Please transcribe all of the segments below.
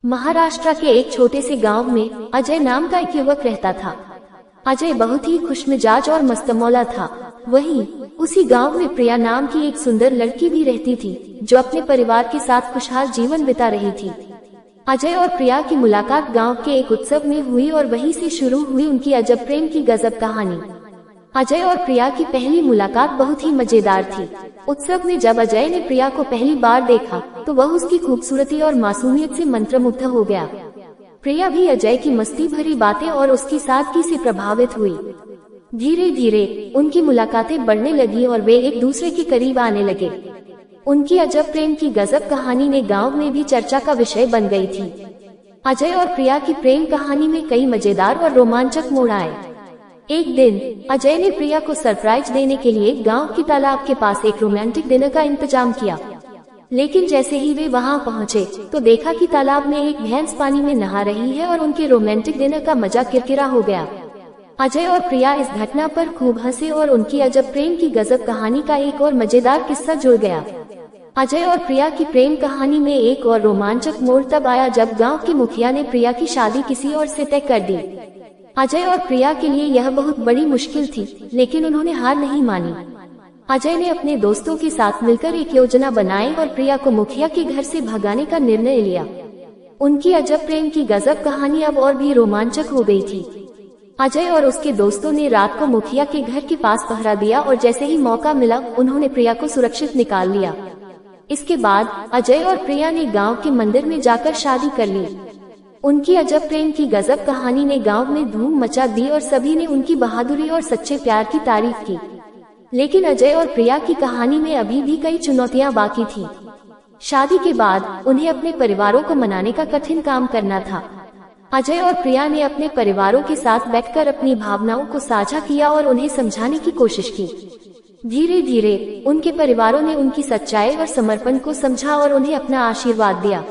महाराष्ट्र के एक छोटे से गांव में अजय नाम का एक युवक रहता था। अजय बहुत ही खुशमिजाज और मस्तमौला था। वहीं उसी गांव में प्रिया नाम की एक सुंदर लड़की भी रहती थी, जो अपने परिवार के साथ खुशहाल जीवन बिता रही थी। अजय और प्रिया की मुलाकात गांव के एक उत्सव में हुई और वहीं से शुरू हुई उनकी अजब प्रेम की गजब कहानी। अजय और प्रिया की पहली मुलाकात बहुत ही मजेदार थी। उत्सव में जब अजय ने प्रिया को पहली बार देखा तो वह उसकी खूबसूरती और मासूमियत से मंत्रमुग्ध हो गया। प्रिया भी अजय की मस्ती भरी बातें और उसकी सादगी से प्रभावित हुई। धीरे धीरे उनकी मुलाकातें बढ़ने लगी और वे एक दूसरे के करीब आने लगे। उनकी अजब प्रेम की गजब कहानी ने गांव में भी चर्चा का विषय बन गई थी। अजय और प्रिया की प्रेम कहानी में कई मजेदार और रोमांचक मोड़ आए। एक दिन अजय ने प्रिया को सरप्राइज देने के लिए गांव के तालाब के पास एक रोमांटिक डिनर का इंतजाम किया। लेकिन जैसे ही वे वहां पहुंचे तो देखा कि तालाब में एक भैंस पानी में नहा रही है और उनके रोमांटिक डिनर का मजा किरकिरा हो गया। अजय और प्रिया इस घटना पर खूब हंसे और उनकी अजब प्रेम की गजब कहानी का एक और मजेदार किस्सा जुड़ गया। अजय और प्रिया की प्रेम कहानी में एक और रोमांचक मोड़ तब आया जब गांव के मुखिया ने प्रिया की शादी किसी और से तय कर दी। अजय और प्रिया के लिए यह बहुत बड़ी मुश्किल थी, लेकिन उन्होंने हार नहीं मानी। अजय ने अपने दोस्तों के साथ मिलकर एक योजना बनाई और प्रिया को मुखिया के घर से भगाने का निर्णय लिया। उनकी अजब प्रेम की गजब कहानी अब और भी रोमांचक हो गई थी। अजय और उसके दोस्तों ने रात को मुखिया के घर के पास पहरा दिया और जैसे ही मौका मिला उन्होंने प्रिया को सुरक्षित निकाल लिया। इसके बाद अजय और प्रिया ने गांव के मंदिर में जाकर शादी कर ली। उनकी अजब प्रेम की गजब कहानी ने गांव में धूम मचा दी और सभी ने उनकी बहादुरी और सच्चे प्यार की तारीफ की। लेकिन अजय और प्रिया की कहानी में अभी भी कई चुनौतियां बाकी थी। शादी के बाद उन्हें अपने परिवारों को मनाने का कठिन काम करना था। अजय और प्रिया ने अपने परिवारों के साथ बैठकर अपनी भावनाओं को साझा किया और उन्हें समझाने की कोशिश की। धीरे धीरे उनके परिवारों ने उनकी सच्चाई और समर्पण को समझा और उन्हें अपना आशीर्वाद दिया।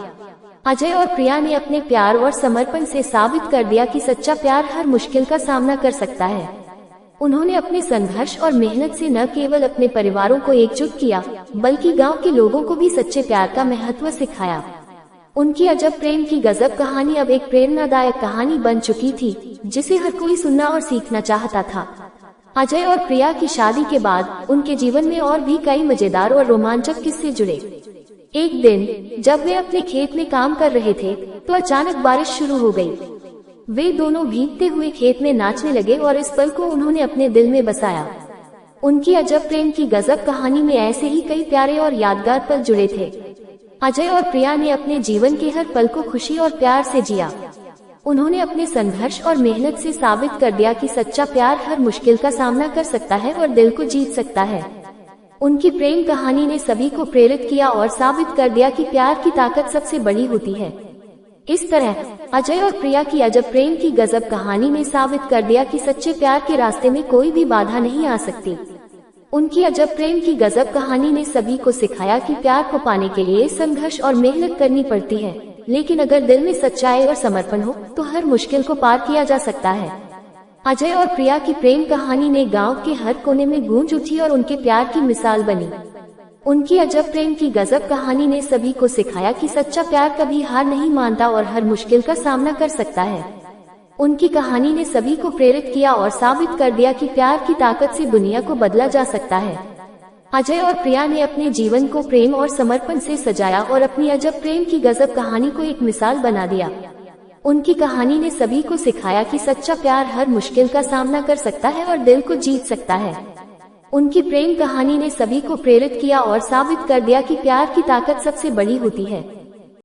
अजय और प्रिया ने अपने प्यार और समर्पण से साबित कर दिया कि सच्चा प्यार हर मुश्किल का सामना कर सकता है। उन्होंने अपने संघर्ष और मेहनत से न केवल अपने परिवारों को एकजुट किया, बल्कि गांव के लोगों को भी सच्चे प्यार का महत्व सिखाया। उनकी अजब प्रेम की गजब कहानी अब एक प्रेरणादायक कहानी बन चुकी थी, जिसे हर कोई सुनना और सीखना चाहता था। अजय और प्रिया की शादी के बाद उनके जीवन में और भी कई मजेदार और रोमांचक किस्से जुड़े। एक दिन जब वे अपने खेत में काम कर रहे थे तो अचानक बारिश शुरू हो गई। वे दोनों भीगते हुए खेत में नाचने लगे और इस पल को उन्होंने अपने दिल में बसाया। उनकी अजब प्रेम की गजब कहानी में ऐसे ही कई प्यारे और यादगार पल जुड़े थे। अजय और प्रिया ने अपने जीवन के हर पल को खुशी और प्यार से जिया। उन्होंने अपने संघर्ष और मेहनत से साबित कर दिया कि सच्चा प्यार हर मुश्किल का सामना कर सकता है और दिल को जीत सकता है। उनकी प्रेम कहानी ने सभी को प्रेरित किया और साबित कर दिया कि प्यार की ताकत सबसे बड़ी होती है। इस तरह अजय और प्रिया की अजब प्रेम की गजब कहानी ने साबित कर दिया कि सच्चे प्यार के रास्ते में कोई भी बाधा नहीं आ सकती। उनकी अजब प्रेम की गजब कहानी ने सभी को सिखाया कि प्यार को पाने के लिए संघर्ष और मेहनत करनी पड़ती है, लेकिन अगर दिल में सच्चाई और समर्पण हो तो हर मुश्किल को पार किया जा सकता है। अजय और प्रिया की प्रेम कहानी ने गांव के हर कोने में गूंज उठी और उनके प्यार की मिसाल बनी। उनकी अजब प्रेम की गजब कहानी ने सभी को सिखाया कि सच्चा प्यार कभी हार नहीं मानता और हर मुश्किल का सामना कर सकता है। उनकी कहानी ने सभी को प्रेरित किया और साबित कर दिया कि प्यार की ताकत से दुनिया को बदला जा सकता है। अजय और प्रिया ने अपने जीवन को प्रेम और समर्पण से सजाया और अपनी अजब प्रेम की गजब कहानी को एक मिसाल बना दिया। उनकी कहानी ने सभी को सिखाया कि सच्चा प्यार हर मुश्किल का सामना कर सकता है और दिल को जीत सकता है। उनकी प्रेम कहानी ने सभी को प्रेरित किया और साबित कर दिया कि प्यार की ताकत सबसे बड़ी होती है।